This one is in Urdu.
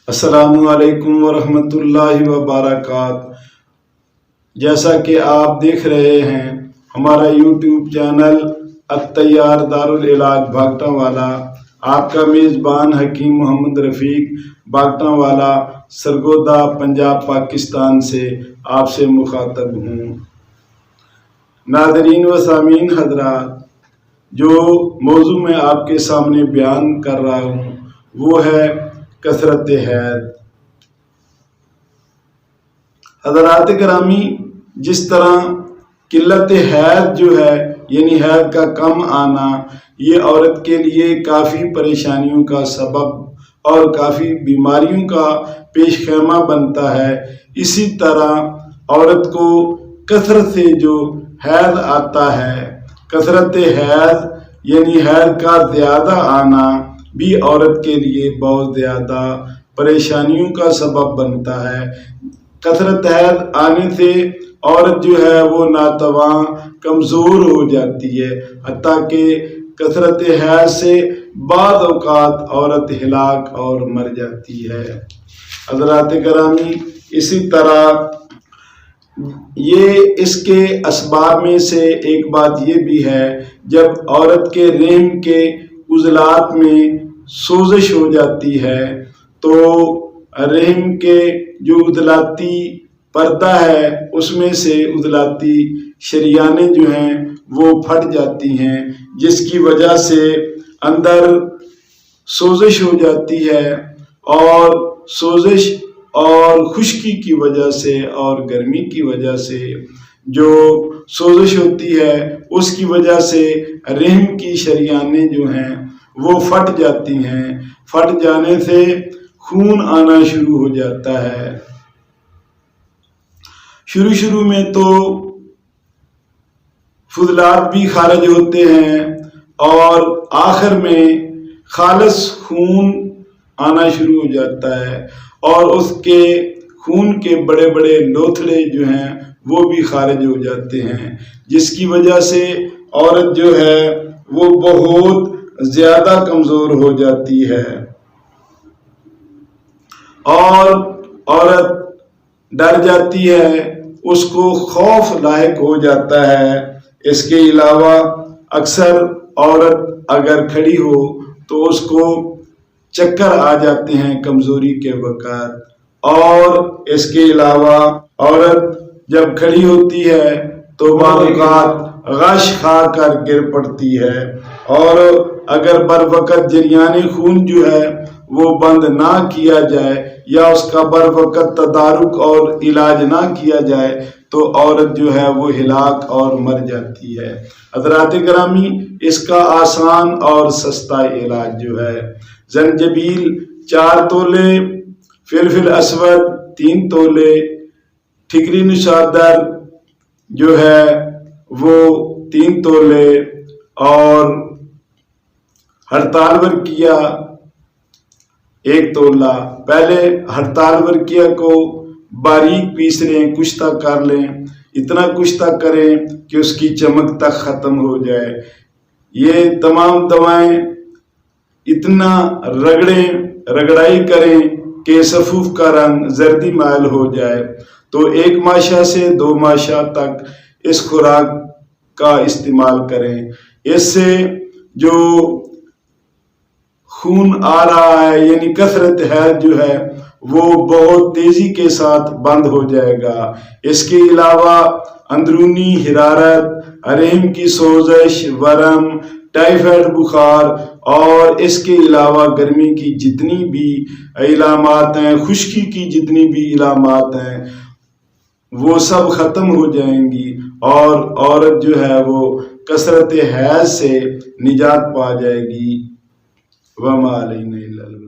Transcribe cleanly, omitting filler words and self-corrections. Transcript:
السلام علیکم ورحمۃ اللہ وبرکاتہ۔ جیسا کہ آپ دیکھ رہے ہیں ہمارا یوٹیوب چینل الطیار دارالعلاج بھاگٹا والا، آپ کا میزبان حکیم محمد رفیق بھاگٹا والا، سرگودا پنجاب پاکستان سے آپ سے مخاطب ہوں۔ ناظرین و سامعین حضرات، جو موضوع میں آپ کے سامنے بیان کر رہا ہوں وہ ہے کثرت حیض۔ حضرات گرامی، جس طرح قلت حیض جو ہے یعنی حیض کا کم آنا، یہ عورت کے لیے کافی پریشانیوں کا سبب اور کافی بیماریوں کا پیش خیمہ بنتا ہے، اسی طرح عورت کو کثرت سے جو حیض آتا ہے، کثرت حیض یعنی حیض کا زیادہ آنا بھی عورت کے لیے بہت زیادہ پریشانیوں کا سبب بنتا ہے۔ کثرت حیض آنے سے عورت جو ہے وہ ناتواں کمزور ہو جاتی ہے، حتیٰ کہ کثرت حیض سے بعض اوقات عورت ہلاک اور مر جاتی ہے۔ حضرات گرامی، اسی طرح اس کے اسباب میں سے ایک بات یہ بھی ہے، جب عورت کے رحم کے عضلات میں سوزش ہو جاتی ہے تو رحم کے جو عضلاتی پردہ ہے اس میں سے عضلاتی شریانیں جو ہیں وہ پھٹ جاتی ہیں، جس کی وجہ سے اندر سوزش ہو جاتی ہے، اور سوزش اور خشکی کی وجہ سے اور گرمی کی وجہ سے جو سوزش ہوتی ہے اس کی وجہ سے رحم کی شریانیں جو ہیں وہ پھٹ جاتی ہیں۔ پھٹ جانے سے خون آنا شروع ہو جاتا ہے۔ شروع میں تو فضلات بھی خارج ہوتے ہیں اور آخر میں خالص خون آنا شروع ہو جاتا ہے، اور اس کے خون کے بڑے بڑے لوتھڑے جو ہیں وہ بھی خارج ہو جاتے ہیں، جس کی وجہ سے عورت جو ہے وہ بہت زیادہ کمزور ہو جاتی ہے، اور عورت ڈر جاتی ہے، اس کو خوف لاحق ہو جاتا ہے۔ اس کے علاوہ اکثر عورت اگر کھڑی ہو تو اس کو چکر آ جاتے ہیں کمزوری کے وقت، اور اس کے علاوہ عورت جب کھڑی ہوتی ہے تو بعض اوقات غش کھا کر گر پڑتی ہے، اور اگر بر وقت جریان خون جو ہے وہ بند نہ کیا جائے یا اس کا بر وقت تدارک اور علاج نہ کیا جائے تو عورت جو ہے وہ ہلاک اور مر جاتی ہے۔ حضرات گرامی، اس کا آسان اور سستا علاج جو ہے زنجبیل 4 تولے، فلفل اسود 3 تولے، ٹھکری نشادر جو ہے وہ 3 تولے، اور ہڑتال ورقیہ 1 تولہ۔ پہلے ہڑتال ورقیہ کو باریک پیس لیں، کشتہ کر لیں، اتنا کشتہ کریں کہ اس کی چمک تک ختم ہو جائے۔ یہ تمام دوائیں اتنا رگڑائی کریں کہ صفوف کا رنگ زردی مائل ہو جائے، تو 1 ماشا سے 2 ماشا تک اس خوراک کا استعمال کریں۔ اس سے جو خون آ رہا ہے یعنی کثرت حیض جو ہے وہ بہت تیزی کے ساتھ بند ہو جائے گا۔ اس کے علاوہ اندرونی حرارت، رحم کی سوزش، ورم، ٹائیفائڈ بخار، اور اس کے علاوہ گرمی کی جتنی بھی علامات ہیں، خشکی کی جتنی بھی علامات ہیں، وہ سب ختم ہو جائیں گی، اور عورت جو ہے وہ کثرت حیض سے نجات پا جائے گی۔ وما علینا الا البلاغ۔